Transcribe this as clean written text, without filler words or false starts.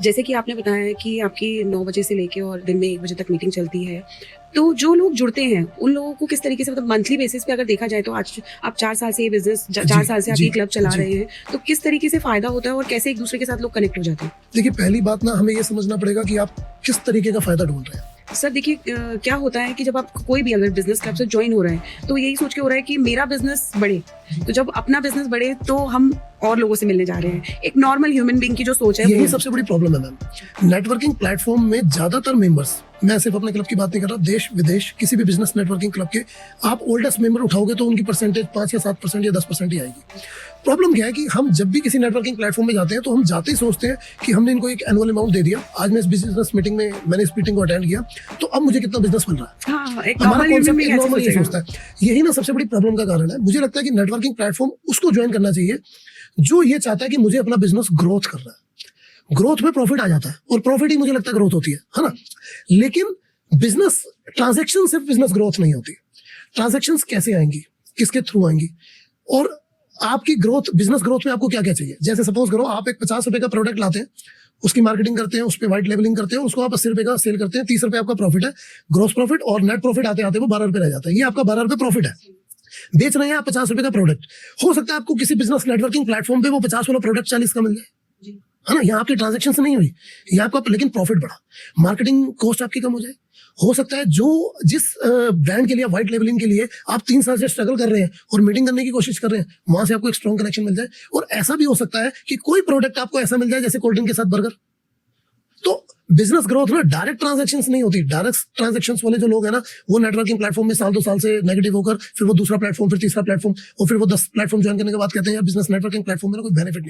जैसे कि आपने बताया है कि आपकी 9 बजे से लेके और दिन में 1 बजे तक मीटिंग चलती है। तो जो लोग जुड़ते हैं, उन लोगों को किस तरीके से मतलब मंथली बेसिस पे अगर देखा जाए तो आज आप 4 साल से ये बिज़नेस ज 4 साल से आप जी, ये क्लब चला जी। रहे हैं, तो किस तरीके से फ़ायदा होता है और कैसे एक-दूसरे के साथ लोग कनेक्ट हो जाते हैं? देखिए, पहली बात ना हमें ये समझना पड़ेगा कि आप किस तरीके का फ़ायदा ढूँढ रहे हैं। सर देखिए क्या होता है कि जब आप कोई भी अगर बिज़नेस क्लब से जॉइन हो रहे हैं, तो यही सोच के हो रहा है कि मेरा बिज़नेस बढ़े। तो जब अपना बिज़नेस बढ़े तो हम और लोगों से मिलने जा रहे हैं। एक नॉर्मल ह्यूमन बीइंग की जो सोच है वो यही सबसे बड़ी प्रॉब्लम है मैम। नेटवर्किंग प्लेटफ़ॉर्म में ज़्यादातर मेंबर्स, मैं सिर्फ अपने क्लब की बात नहीं कर रहा, देश-विदेश किसी भी बिज़नेस नेटवर्किंग क्लब के आप ओल्डेस्ट मेंबर उठाओगे तो उनकी परसेंटेज 5 या 7% या 10% ही आएगी। प्रॉब्लम क्या है कि हम जब भी किसी नेटवर्किंग प्लेटफ़ॉर्म में जाते हैं तो हम जाते ही सोचते हैं कि हमने इनको एक एनुअल अमाउंट दे दिया। आज मैं इस बिज़नेस मीटिंग में मैंने इस मीटिंग को अटेंड किया, तो अब मुझे कितना बिज़नेस मिल रहा है। हाँ, एक हमारा नॉर्मल ह्यूमन कॉन्सेप्ट बीइंग एक ऐसे नॉर्मल ये सोचेगा। सोचता है। यही ना सबसे बड़ी प्रॉब्लम का कारण है। मुझे लगता है कि नेटवर्किंग प्लेटफ़ॉर्म उसको जॉइन करना चाहिए, जो ये चाहता है कि मुझे अपना बिज़नेस ग्रोथ करना है। ग्रोथ में प्रॉफिट आ जाता है और प्रॉफिट ही मुझे लगता है ग्रोथ होती है ना? लेकिन बिज़नेस ट्रांज़ैक्शन सिर्फ बिज़नेस ग्रोथ नहीं होती। ट्रांज़ैक्शंस कैसे आएँगी? किसके थ्रू आएँगी? और आपकी ग्रोथ, बिज़नेस ग्रोथ में आपको क्या-क्या चाहिए? जैसे सपोज़ करो आप एक ₹50 का प्रोडक्ट लाते हैं, उसकी मार्केटिंग करते हैं, उस पे व्हाइट लेबलिंग करते हैं, उसको आप ₹80 का सेल करते हैं, ₹30 आपका प्रॉफिट है। ग्रॉस प्रॉफिट और नेट प्रॉफिट आते-आते वो ₹12 रह जाता है। ये आपका ₹12 प्रॉफिट है। बेच रहे हैं आप ₹50 का प्रोडक्ट। हो सकता है आपको किसी बिज़नेस नेटवर्किंग प्लेटफ़ॉर्म पे वो 50 वाला प्रोडक्ट 40 का मिल जाए। जी। है ना? यहाँ आपकी ट्रांज़ैक्शंस नहीं हुई। यहाँ आपका लेकिन प्रॉफिट बढ़ा। मार्केटिंग कॉस्ट आपकी कम हो जाए। हो सकता है जो जिस ब्रांड के लिए, व्हाइट लेबलिंग के लिए आप 3 साल से स्ट्रगल कर रहे हैं और मीटिंग करने की कोशिश कर रहे हैं, वहाँ से आपको एक स्ट्रॉन्ग कनेक्शन मिल जाए। और ऐसा भी हो सकता है कि कोई प्रोडक्ट आपको ऐसा मिल जाए जैसे कोल्ड ड्रिंक के साथ बर्गर। तो बिज़नेस ग्रोथ ना डायरेक्ट ट्रांज़ैक्शंस नहीं होती। डायरेक्ट ट्रांज़ैक्शंस वाले जो लोग हैं ना, वो नेटवर्किंग प्लेटफ़ॉर्म में साल 2 साल से नेगेटिव होकर फिर वो दूसरा प्लेटफ़ॉर्म, फिर तीसरा प्लेटफ़ॉर्म और फिर वो 10 प्लेटफ़ॉर्म जॉइन करने के बाद कहते हैं यार बिज़नेस नेटवर्किंग प्लेटफ़ॉर्म में ना कोई बेनिफिट नहीं।